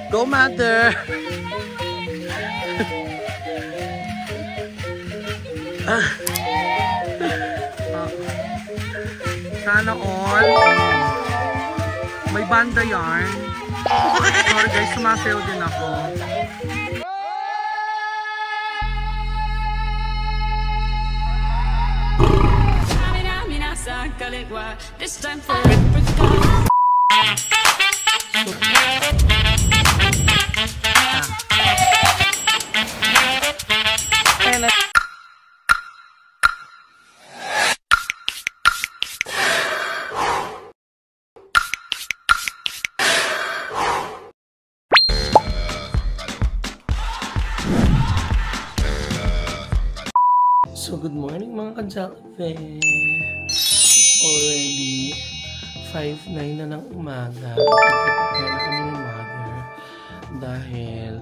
Go, mother! Sana all. May banda yarn. Sorry guys, sumasayaw din ako. This time for So good morning mga ka-Jollife. It's already 5:09 na ng umaga. Nagprepare na kami ng mother dahil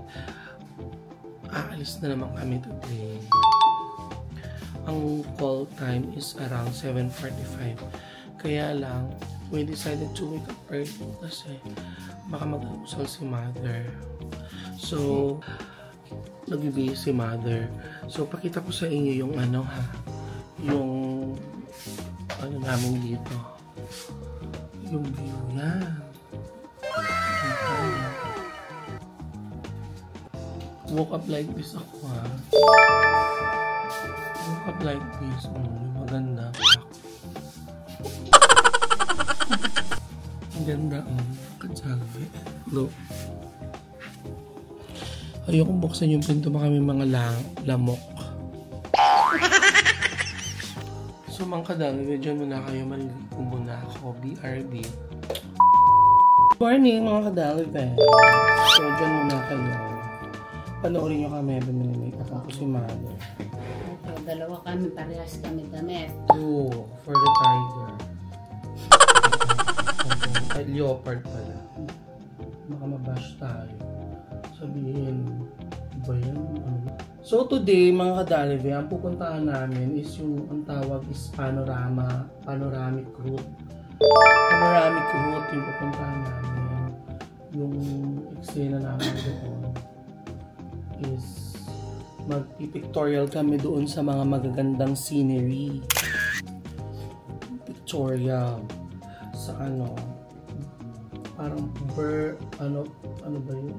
aalis na naman kami today. Ang call time is around 7:45. Kaya lang, we decided to wake up early kasi baka mag-almusal si mother. So, nagbibihis si mother. So, pakita ko sa inyo yung ano ha. Yung ano namin dito. Yung view yan. Woke up like this ako ha. Woke up like this. Maganda. Ang ganda. Ka-Jollife. Look. Ayokong buksan yung pinto, baka may mga lamok. So mga ka-Jollife, dyan muna kayo, maliligo muna ako, BRB. Good morning mga ka-Jollife. So dyan muna kayo. Panoorin nyo kami, bumili-make up ako si mother. Okay, dalawa kami, parehas kami damit. Oh, for the tiger. Okay, leopard pala. Baka mabash tayo. Sabihin, ba yan? So today mga ka-Jollife, ang pupuntahan namin is yung ang tawag is panoramic route. Panoramic route yung pupuntahan namin. Yung eksena namin doon is mag-pictorial kami doon sa mga magagandang scenery. Pictorial sa ano, parang ano ba yun?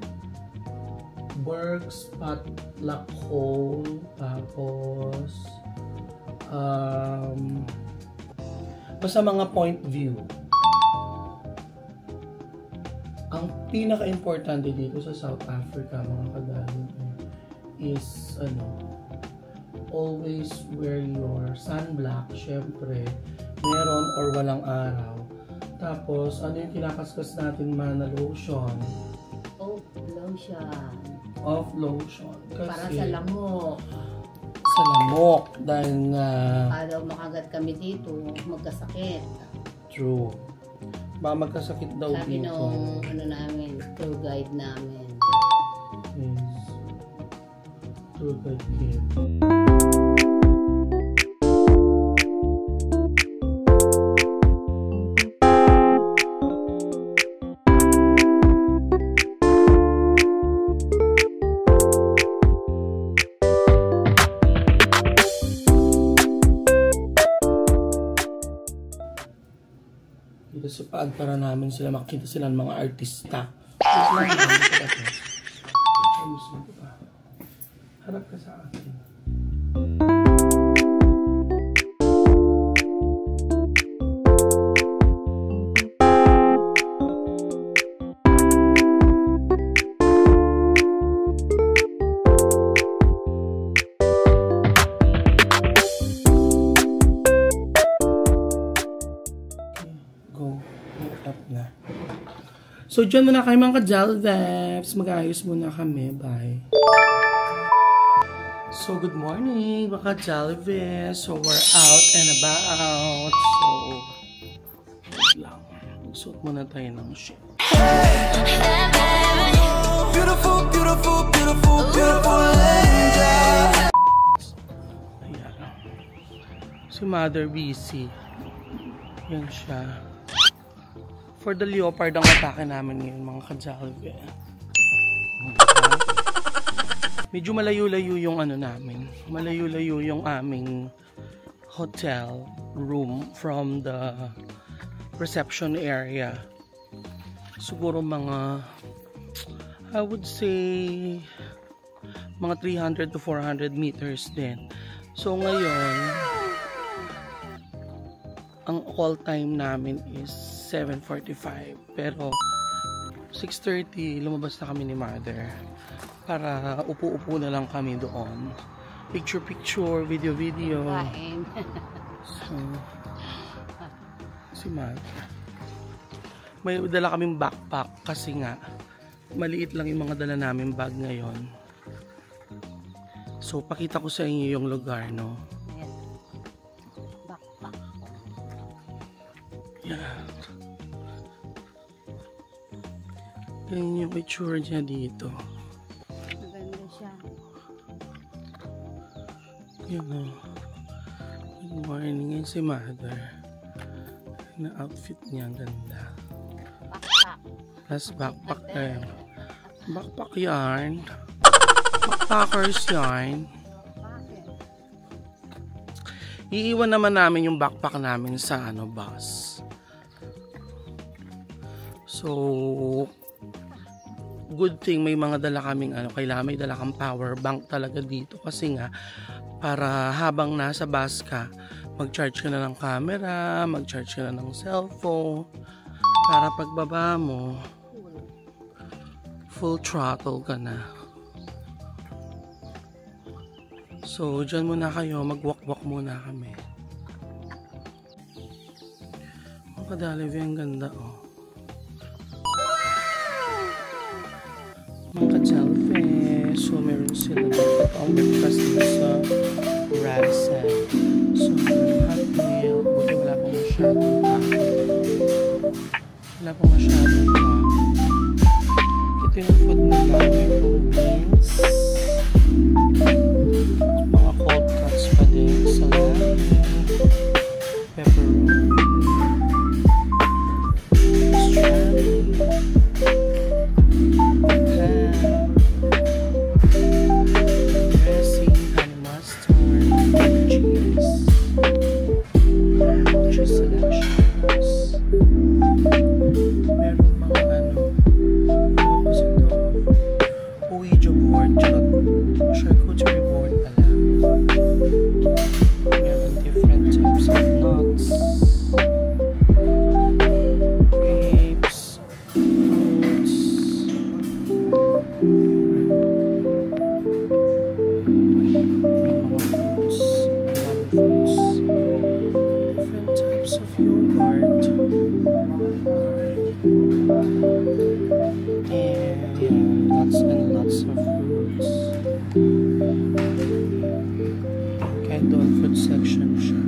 Works, potluck hole, tapos basta mga point view. Ang pinaka-importante dito sa South Africa mga ka-Jollife is always wear your sunblock, syempre meron or walang araw. Tapos ano yung kinakaskas natin na lotion? Of lotion. Kasi para sa lamok. Sa lamok. Dahil nga daw makagat kami dito, magkasakit. True. Baka magkasakit daw sabi dito. Sabi nung namin, tour guide namin. Yes. Tour guide here. Dito sa paan para namin sila makita sila ng mga artista. Harap ka sa akin. So, dyan muna kayo mga ka-Jollife. Mag-ayos muna kami. Bye. So, good morning mga ka-Jollife. So, we're out and about. So, lang. Magsuot muna tayo ng shit. Beautiful, beautiful, beautiful, beautiful angel. Ayan. Si Mother busy. Yan siya. For the leopard ang atake namin ngayon mga ka-Jollife. Medyo malayo-layo yung ano namin. Malayo-layo yung aming hotel room from the reception area. Siguro mga, I would say, mga 300 to 400 meters din. So ngayon, ang call time namin is 7:45. Pero 6:30, lumabas na kami ni Mother. Para upo-upo na lang kami doon. Picture-picture, video-video. Kain. So, si Mother. May dala kaming backpack kasi nga maliit lang yung mga dala namin bag ngayon. So, pakita ko sa inyo yung lugar, no? Ayan. Backpack. Yan. Ganyan yung picture niya dito. Maganda siya. Yan o. Good morning. Yan si Mother. Na outfit niya, ang ganda. Backpack. Tapos backpack tayo. Backpack yarn. Backpackers yarn. Iiwan naman namin yung backpack namin sa bus. So, good thing may mga dala kaming kailangan may dala kang power bank talaga dito kasi nga para habang nasa bus ka, mag-charge ka na ng camera, mag-charge ka na ng cellphone para pagbaba mo full throttle ka na. So, dyan muna kayo, mag-walk-walk muna kami. Mga kadalive, ang ganda mga ka-selfie. So, meron sila dito ang breakfast dito sa Radisson. So, hot meal. Buti wala pang masyadong tao. Wala pang masyadong tao. Ito yung food nila. May beans. Mga cold cuts pa din. Salami. Pepperoni. Strawberry. Lots of fruits. Kahit doon food section siya.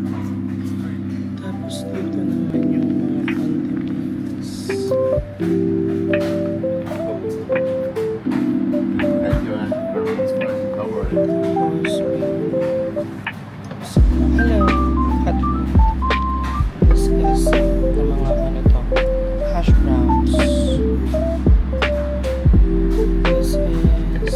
Tapos dito naman yung mga condiments. Hello! Hot food. This is the mga hash browns. This is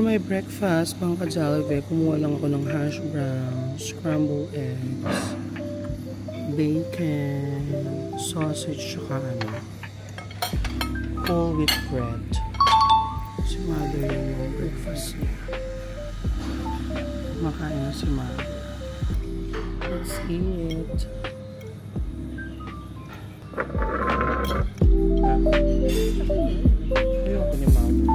my breakfast, mga ka-Jollibee, kumuha lang ako ng hash browns, scrambled eggs, bacon, sausage, tsaka whole wheat bread. Si Mother yung breakfast niya. Makain na si Mother. Let's eat. Ayoko ni Mother.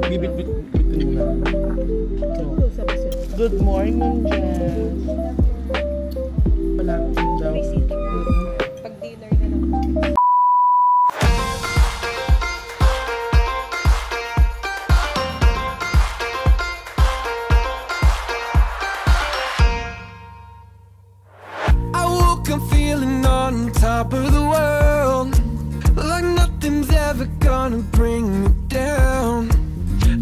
Bibit-bitin mo na. Good morning, Jess. Palapit daw. Pag-dinner na lang. I woke up feeling on top of the world, like nothing's ever gonna bring me down.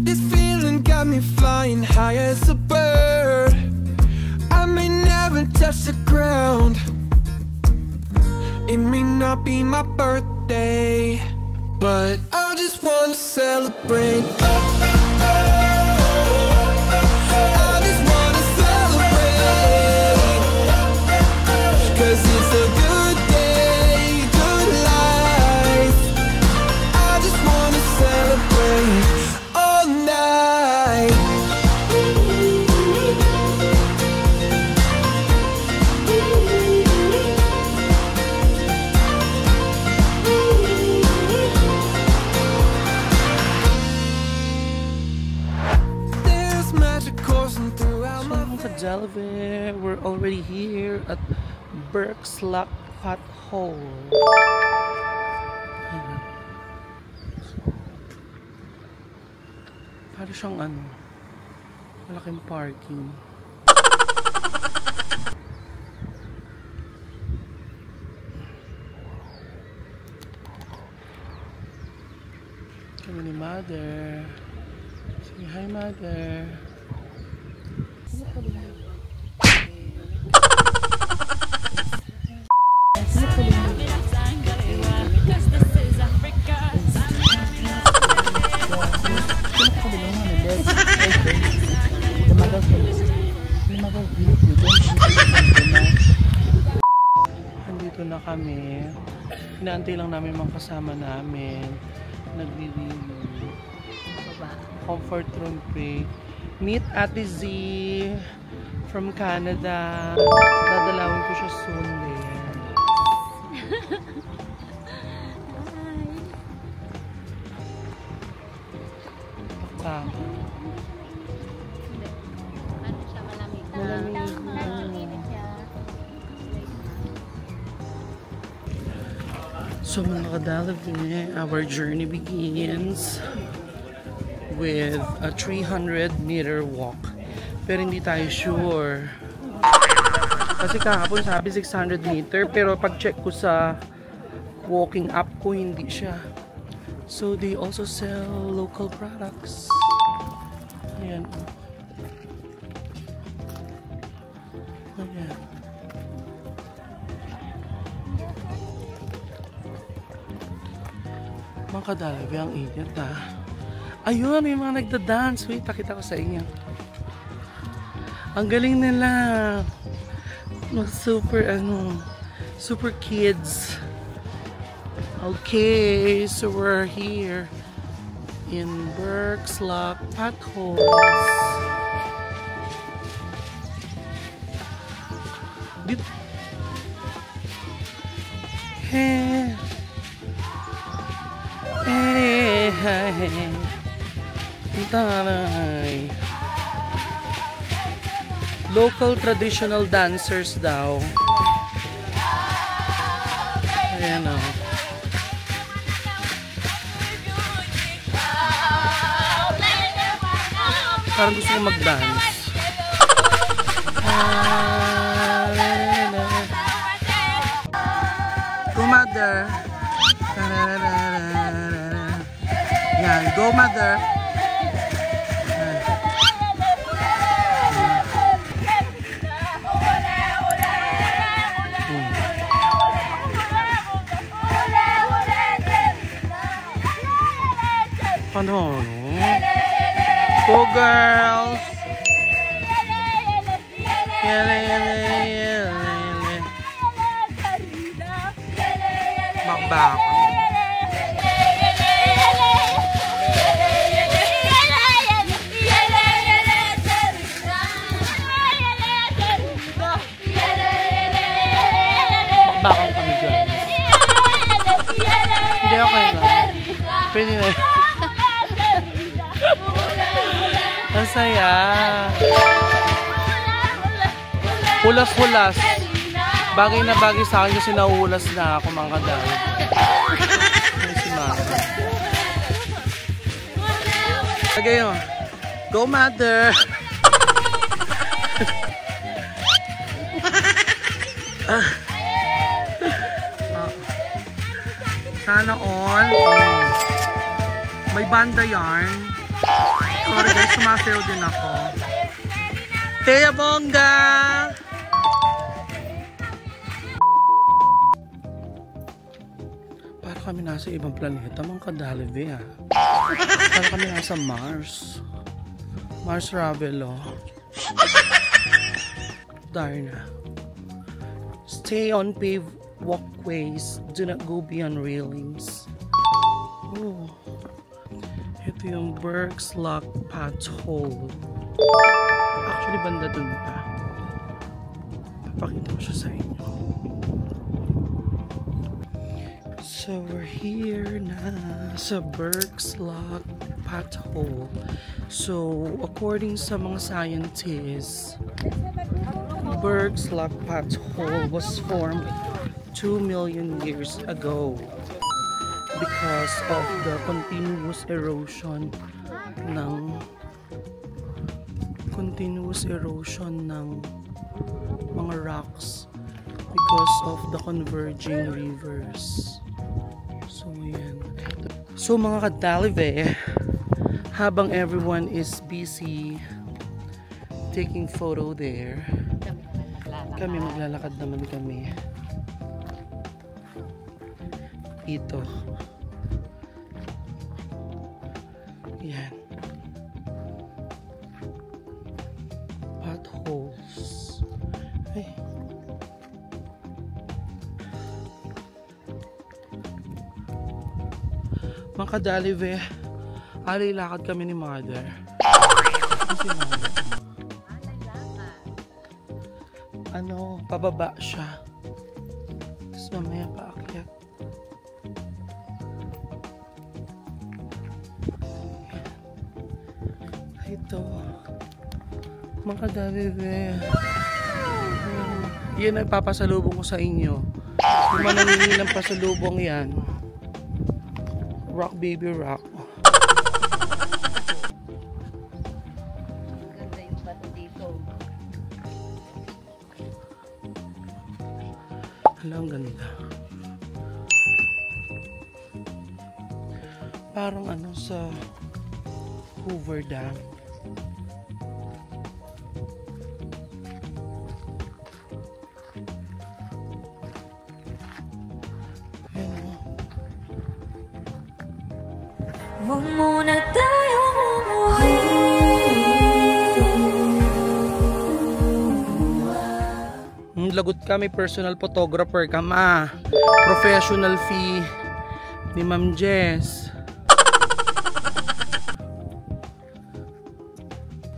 This feeling got me flying high as a bird. I may never touch the ground. It may not be my birthday, but I just wanna celebrate. I just wanna celebrate, 'cause it's a good day, good life. I just wanna celebrate all night. There's magic coursing throughout So, my mga ka-Jollibee, we're already here at Burke's Lock Pothole. Ayan. Para siyang malaking parking. Kami ni Mother. Say hi, Mother. Nandito na kami. Inaantay lang namin mga kasama namin. Nagre-review. Comfort room break. Meet Ate Z from Canada. Dadalawin ko siya soon din. Ano siya malamig? Malamig. So mga ka-Jollibee, our journey begins with a 300-meter walk. Pero hindi tayo sure. Kasi kahapon sabi 600 meter, pero pag-check ko sa walking app ko, hindi siya. So they also sell local products. Ayan. Ayan. Mga ka-Jollibee, ang init Ayun, may mga nagda-dance. Wait, pakita ko sa inyo. Ang galing nila. Super kids. Okay, so we're here in Burke's Lock Potholes. Hey. Hey, hey. Taray. Local traditional dancers daw. Ayan o. Parang gusto ko mag-dance. Go, Mother. Yan, go, Mother. Ano? Go girls! Bakbak. Bakbakang kami dyan. Hindi okay lang. Pwede na. Ang saya. Hulas-hulas. Bagay na bagay sa akin kasi nauulas na ako mga kadali. Si Mama. Lagay mo. Go mother! Sana all. May banda yarn. Sorry guys, sumasayaw din ako. Teya Bongga! Para kami nasa ibang planeta, mga kadalive ah. Para kami nasa Mars. Mars Ravelo. Darna. Stay on paved walkways. Do not go beyond railings. Oh. Ito yung Berks Lock Pothole. Actually, banda dun pa. Papakita ko siya sa inyo. So, we're here na sa Berks Lock Pothole. So, according sa mga scientists, Berks Lock Pothole was formed 2 million years ago because of the continuous erosion ng mga rocks because of the converging rivers. So yan. So mga kadalive, habang everyone is busy taking photo there, kami maglalakad naman kami dito. Yan. Potholes. Ay. Mga kadalive, alilakad kami ni Mother. Ano, pababa siya. Tapos mamaya paakyat. Ito. Mga kadalive. Yan ang papasalubong ko sa inyo. Yung manangingin ng pasalubong yan. Rock baby rock. Ganda yung bato dito. Ang ganda. Parang ano sa Hoover Dam. Muna tayong umuwi. Lagot kami, personal photographer ka ma. Professional fee ni Ma'am Jess.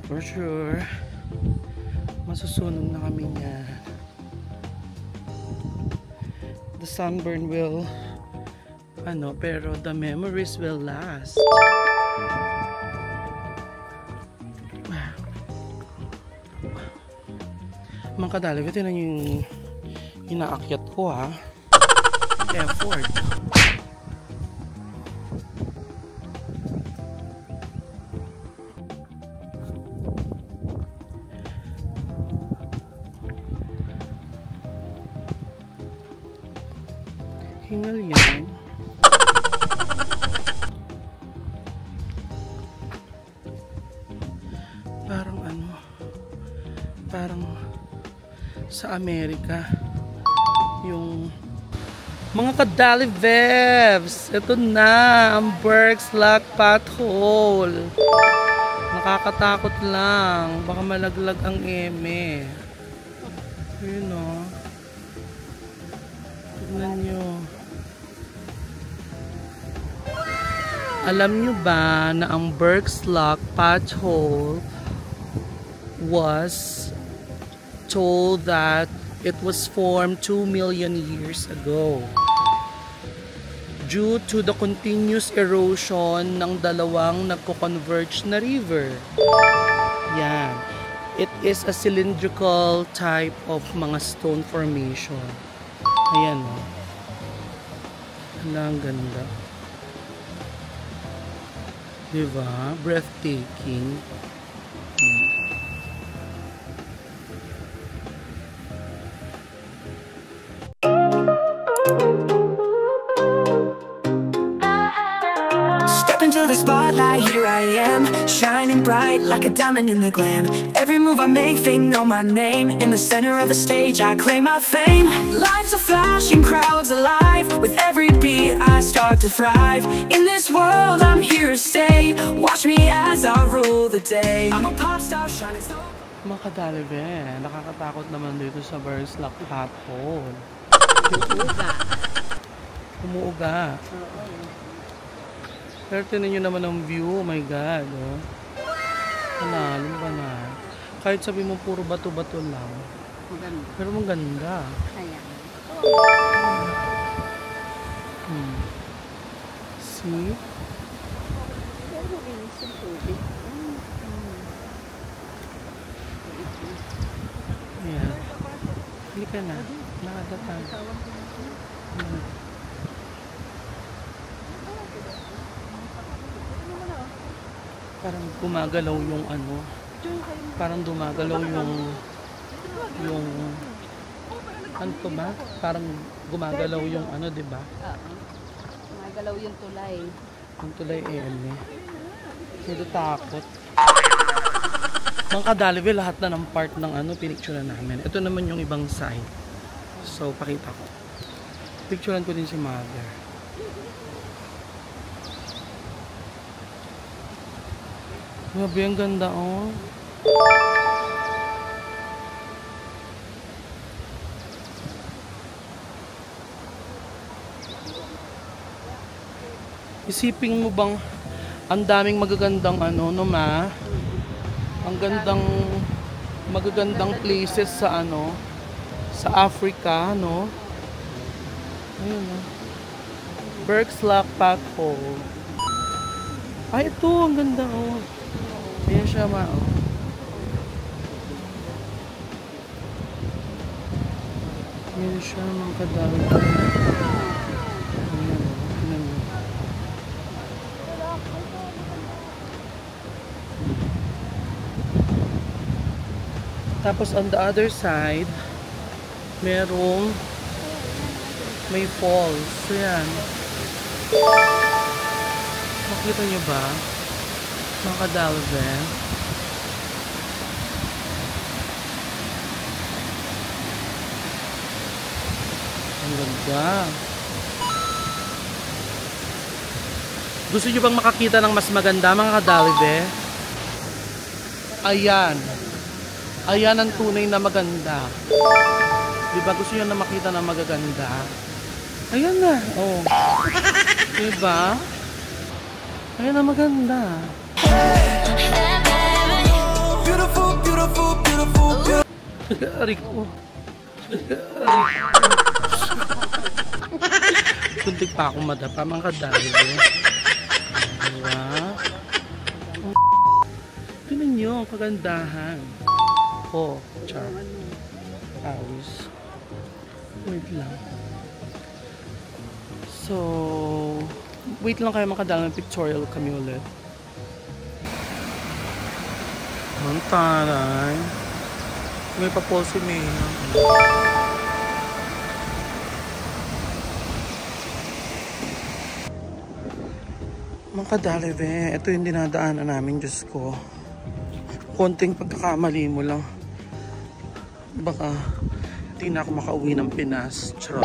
For sure. Masusunog na kami niya. The sunburn will pero the memories will last. Mga kadalive, ito na yung inaakyat ko ha. Effort. Hingal yan. Parang sa Amerika yung Mga kadali vebs, ito na ang Berks Lock Pothole. Nakakatakot lang, baka malaglag ang eme. Yun o. Tignan nyo. Alam nyo ba na ang Berks Lock Pothole was told that it was formed 2 million years ago due to the continuous erosion ng dalawang nagko-converge na river. Yan. It is a cylindrical type of mga stone formation. Ayan o. Ang ganda. Diba? Breathtaking. Into the spotlight, here I am, shining bright like a diamond in the glam. Every move I make, they know my name. In the center of the stage, I claim my fame. Lights are flashing, crowds alive. With every beat, I start to thrive. In this world, I'm here to stay. Watch me as I rule the day. I'm a pop star, shining so. Mga kadalibe, nakakatakot naman dito sa Berks Lock Pothole. Umuuga. Pero tinan nyo naman ang view, oh my god, oh. Panalo ba na? Kahit sabi mo puro bato-bato lang. Maganda. Pero maganda. Ayan. See? Ayan. Hindi ka na. Nakadatag. Parang gumagalaw yung ano. Parang gumagalaw yung ano to ba? Parang gumagalaw yung ano, 'di ba? Oo. Gumagalaw yung tulay. Yung tulay eme. Hindi takot. Mga kadalibe, lahat na ng part ng ano pinicturean namin. Ito naman yung ibang side. So pakita ko. Picturean ko din si mother. Grabe, ang ganda, oh. Isipin mo bang ang daming magagandang ano, no ma? Ang gandang magagandang places sa ano, sa Africa, no? Ayun, no? Berks Lock Pothole. Ay, ito, ang ganda, oh. Ayan siya, ma, oh. Ayan siya, mga kadami. Ayan, oh. Ayan, oh. Tapos, on the other side, merong may falls. So, yan. Makita nyo ba? Mga kadalve. Ang ganda. Gusto nyo bang makakita ng mas maganda, mga kadalve? Ayan. Ayan ang tunay na maganda. Diba gusto nyo na makita ng magaganda? Ayan na. Oh. Diba? Ayan na maganda. beautiful, beautiful, beautiful, beautiful. Aray ko. Kuntik pa akong madapa, mga kadalibe. Diba? Tignan nyo ang kagandahan. Oh, char. Awis. Wait lang. So, wait lang kayo mga kadalibe, pictorial kami ulit. Ang taray. May pa-pause si Mayna. Mga kadalibe, ito yung dinadaanan namin, Diyos ko. Konting pagkakamali mo lang. Baka hindi na ako makauwi ng Pinas. Charot.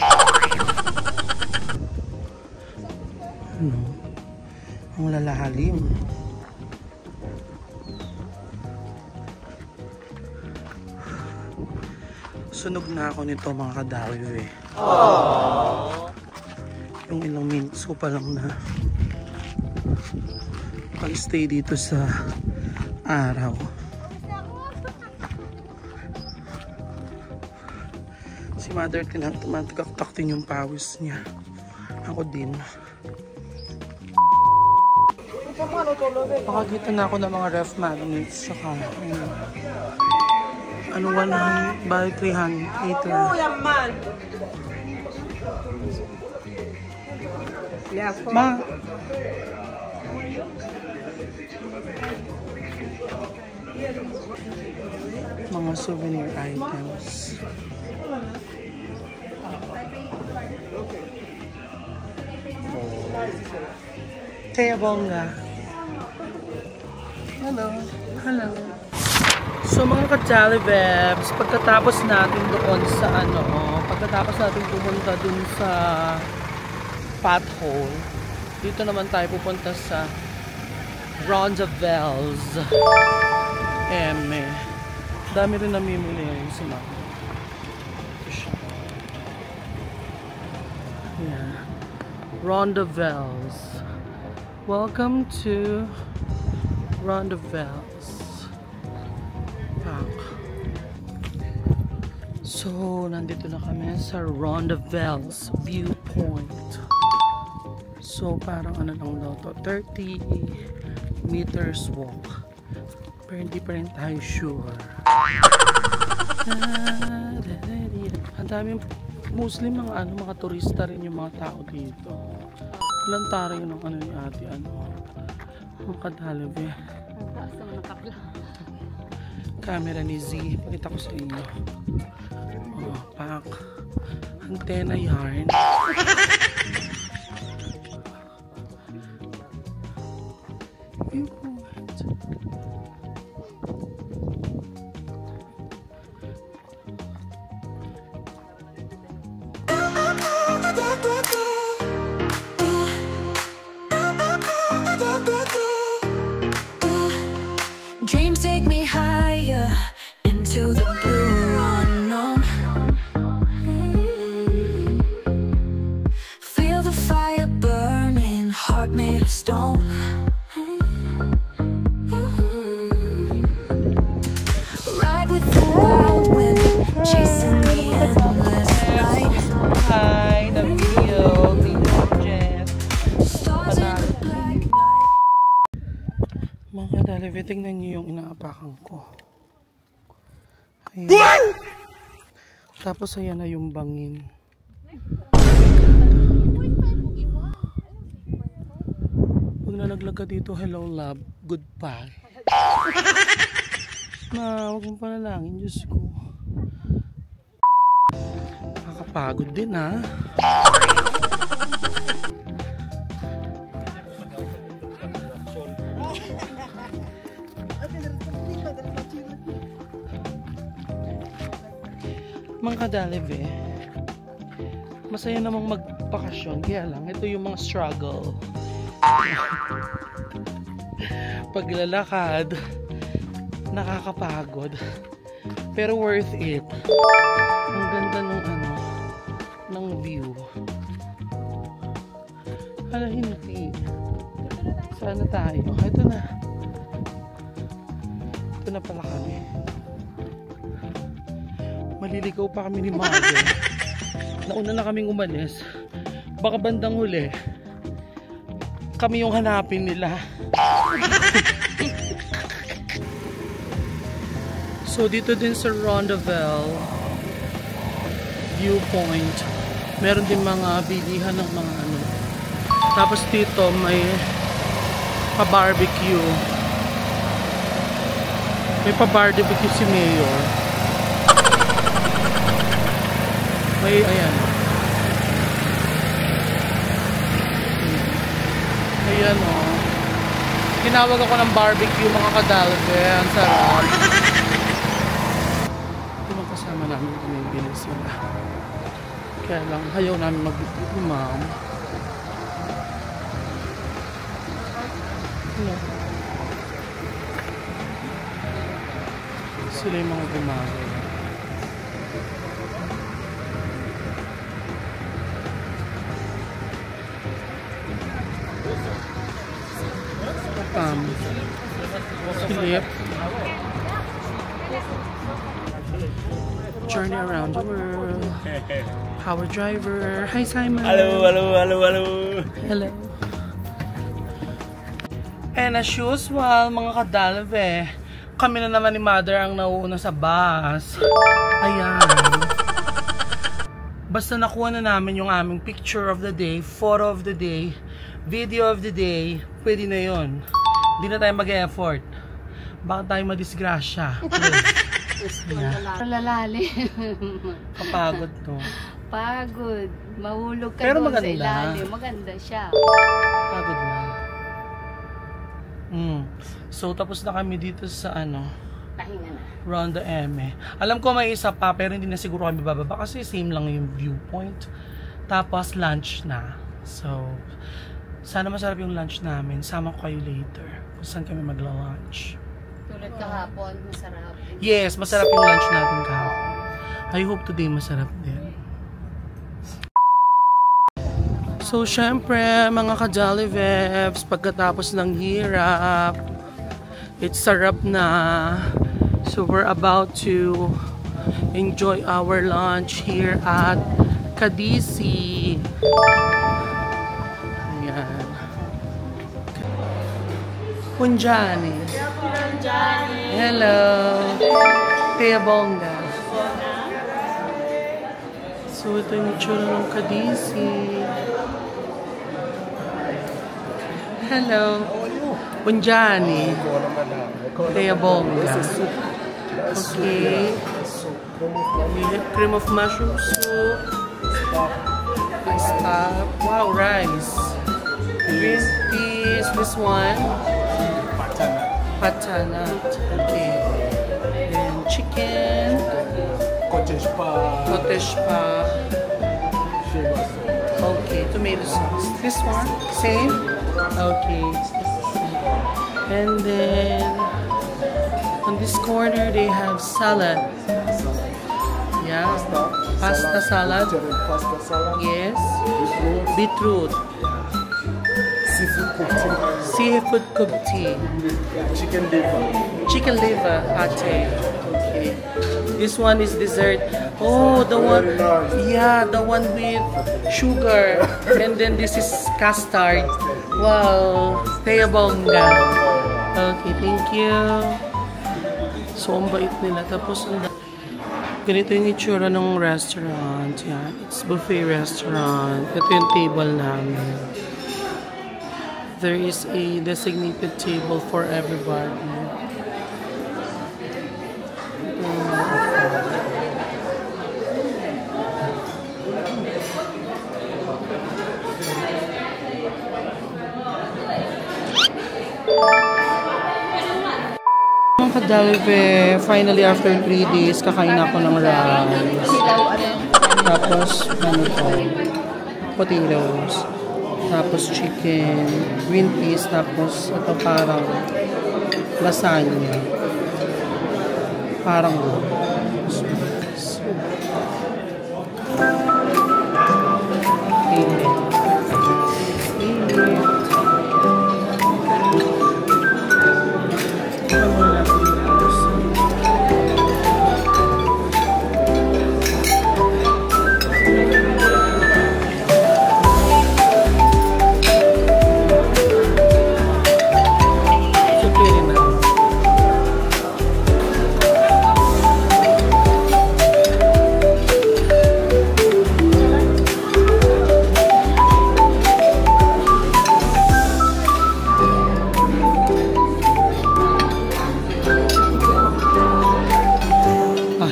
Ano? Ang lalalim. Sunog na ako nito mga kadalyo eh. Yung ilang minutes ko pa lang na pag-stay dito sa araw. Si mother tumatagaktak din yung pawis niya. Ako din. Nakakita na ako ng mga ref magnets saka ano 100 by 300 liter. Ma, mga souvenir items. Kaya bongga. Hello. Hello. So mga ka-Jollibebs, pagkatapos natin doon sa pagkatapos natin pumunta dun sa pothole, dito naman tayo pupunta sa Rondavels. Dami rin namimili yung si Mama. Ito siya. Yeah. Rondavels. Welcome to Rondavels. So, nandito na kami sa Rondavels Viewpoint. So, parang ano lang daw to, 30 meters walk. Pero hindi pa rin tayo sure. Ang daming mostly mga turista rin yung mga tao dito. Lantara yun ang ano ni ate, ang kadalive. Camera ni Z, pakita ko sa inyo. Oh, pak. Antenna yarn. Dreams take me higher into the blue unknown. Feel the fire burning, heart made of stone. Ride with the wild wind, chasing the endless night. Hi, the video, Jeff. Stars in the black night. Mga kadalive, tingnan nyo yung inaapakan ko. Ayan. Tapos ayan na yung bangin. Pag nalaglag ka dito, hello love, goodbye. Huwag mong panalangin, Diyos ko. Nakakapagod din ha. Mga kadalive, masaya namang magpakasyon, kaya lang ito yung mga struggle. Paglalakad, nakakapagod, pero worth it. Ang ganda ng view. Hala, hindi. Saan na tayo? Ito na. Ito na pala kami. Maliligaw pa kami ni Mother. Nauna na kaming umalis. Baka bandang huli, kami yung hanapin nila. So dito din sa Rondavel Viewpoint, meron din mga bilihan ng mga ano. Tapos dito may pa-barbecue. May pa-barbecue si Mayor. May, ayan. Ayan o. Tinawag ako ng barbecue mga kadalve. Ang sarap. Yung kasama namin kumibili sila. Kaya lang, ayaw namin mag-ma'am. Sila yung mga gumagawa. Philip. Journey around the world. Power driver. Hi, Simon. Hello. Hello. And as usual, mga kadalve, kami na naman ni Mother ang nauuna sa bus. Ayan. Basta nakuha na namin yung aming picture of the day, photo of the day, video of the day, pwede na yun. Hindi na tayo mag-effort. Baka tayo madisgrasya. Lalali. Kapagod to. Pagod. Mahulog ka Pero doon maganda. sa ilalim. Maganda siya. Pagod na. So, tapos na kami dito sa Pahinga na. Ronda M. Alam ko may isa pa, pero hindi na siguro kami bababa kasi same lang yung viewpoint. Tapos lunch na. So, sana masarap yung lunch namin. Sama ko kayo later kung saan kami magla-lunch. Tulad kahapon, masarap. Yes, masarap yung lunch natin kahapon. I hope today masarap din. So, syempre, mga ka-Jolly Vebs, pagkatapos ng hirap, it's sarap na. So, we're about to enjoy our lunch here at Kadisi. Ayan. Punjani. Hello. Tia Bonga. So, ito yung itsura ng Kadisi. Hello. Punjani. Tia Bonga. Okay. We have cream of mushroom soup. Stop. Wow, rice. Green peas. This one. Patanat. Okay. Then chicken. Cottage pa. Okay, tomato sauce. This one, same. Okay. And then on this corner they have salad. Yeah. Pasta salad. Yes. Beetroot. Seafood cooked tea. Chicken liver pate. Okay. This one is dessert. Oh, the one. Yeah, the one with sugar. And then this is custard. Wow. Tia Bonga. Okay, thank you. So, ang bait nila. Tapos, ganito yung itsura ng restaurant. Yan. It's buffet restaurant. Ito yung table namin. There is a designated table for everybody. Mga kadalve, finally after 3 days, kakain ako ng rice. Tapos, potatoes. Tapos chicken, green peas, tapos ito parang lasagna. Parang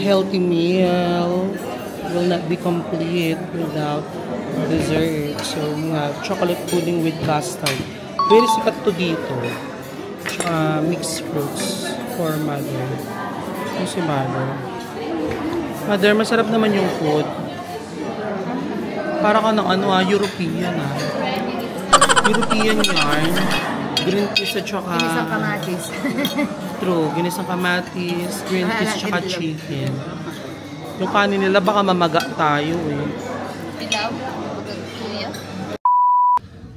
healthy meal will not be complete without dessert. So, we have chocolate pudding with custard. Very sikat to dito. Tsaka mixed fruits for Mother. Yung si Mother. Mother, masarap naman yung food. Para ka ng European European yarn. Green peas at saka... Ginisang kamatis. True, ginisang kamatis, green peas at saka chicken. Yung kanin nila baka mamaga tayo eh. Pilaw, kuya.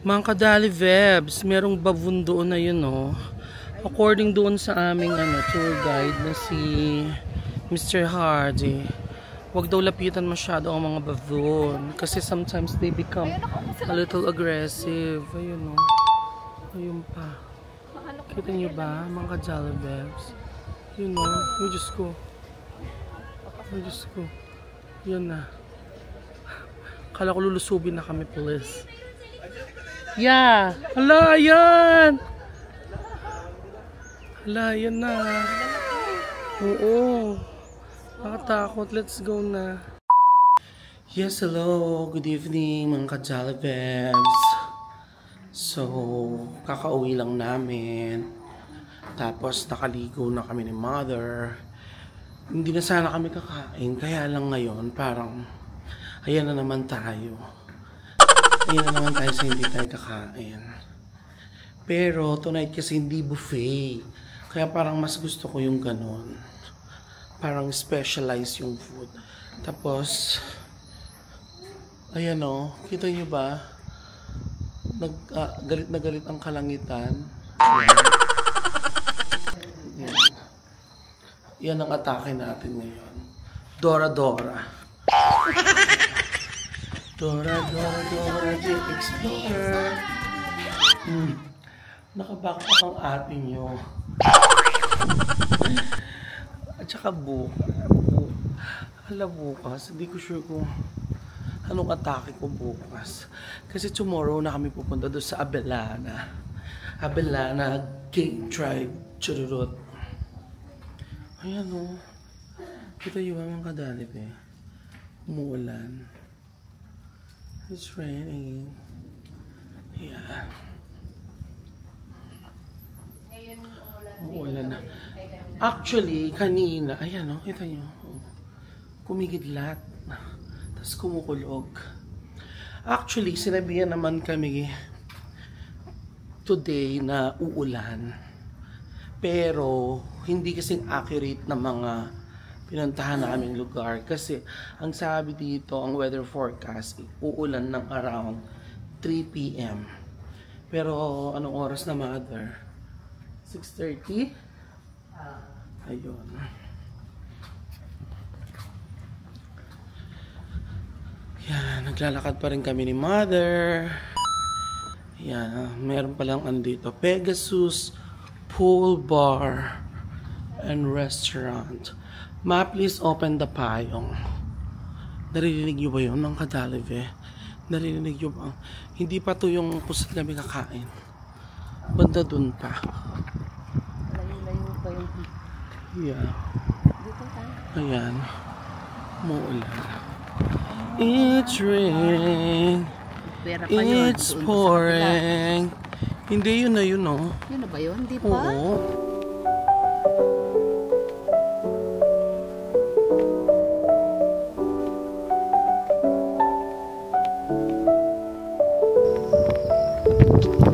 Mga kadali vebs, merong baboon doon na yun oh. According doon sa aming tour guide na si Mr. Hardy, wag daw lapitan masyado ang mga baboon kasi sometimes they become a little aggressive. Ayun oh. Ayun pa. Kita niyo ba mga kadali vebs? Yun oh. Ay Diyos ko. Ay Diyos ko. Yan na. Kala ko lulusubin na kami, police. Yeah! Hala, yan! Hala, yan na. Oo. Nakatakot. Let's go na. Yes, hello. Good evening, mga ka-Jollibebs. So, kakauwi lang namin. Tapos, nakaligo na kami ni Mother. Hindi na sana kami kakain. Kaya lang ngayon, parang, ayan na naman tayo. Ayan na naman tayo sa hindi tayo kakain. Pero, tonight kasi hindi buffet. Kaya parang mas gusto ko yung ganun. Parang specialized yung food. Tapos, ayan o, kita nyo ba? Galit na galit ang kalangitan. Ayan. Yan ang atake natin ngayon. Dora Dora. Dora Dora Dora the Explorer. Nakabackpack ang ate nyo. At saka bukas, hindi ko sure kung anong atake ko bukas. Kasi tomorrow na kami pupunta doon sa Abellana. Abellana Game Drive. Chururot. Ayan o. Kita yung mga kadalip eh. Umuulan. It's raining. Yeah. Umuulan na. Actually, kanina, ayan o, kita nyo. Kumigidlat. Tapos kumukulog. Actually, sinabihan naman kami today na uulan. Pero, hindi kasing accurate na mga pinuntahan na kaming lugar. Kasi, ang sabi dito, ang weather forecast, uulan ng around 3 p.m. Pero, anong oras na, Mother? 6:30? Ayun. Yan, naglalakad pa rin kami ni Mother. Yan, meron palang dito, Pegasus Pool Bar and Restaurant. Ma, please open the payong. Naririnig nyo ba yun, mga kadalive? Naririnig nyo ba? Hindi pa to yung kusat kami kakain. Banda dun pa. Layo-layo pa yung... Yeah. Dito tayo. Ayan. Muulan. It's raining. Pera pa yun. It's pouring. Hindi yun na yun, no? Yun na ba yun? Di pa? Oo.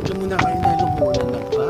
Diyan muna kayo na lumulan na pa.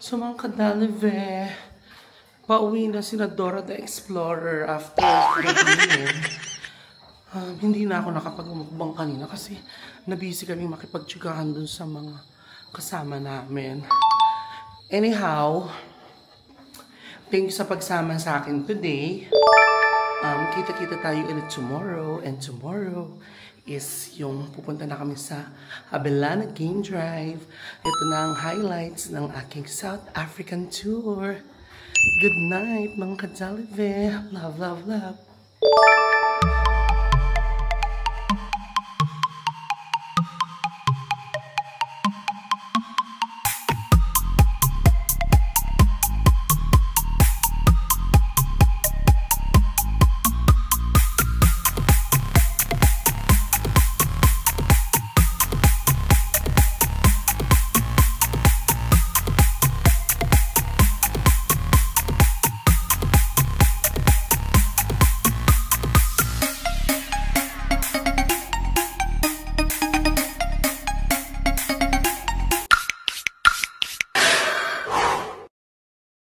So mga kadalive, pauwi na sina Dora the Explorer after gabihin. Hindi na ako nakapag-umukbang kanina kasi nabisi kami makipagtsikahan dun sa mga kasama namin. Anyhow, thank you sa pagsama sa akin today. Kita-kita tayo ulit tomorrow, and tomorrow is yung pupunta na kami sa Abellana Game Drive. Ito na ang highlights ng aking South African tour. Good night, mga ka-Jollibee. Love, love, love.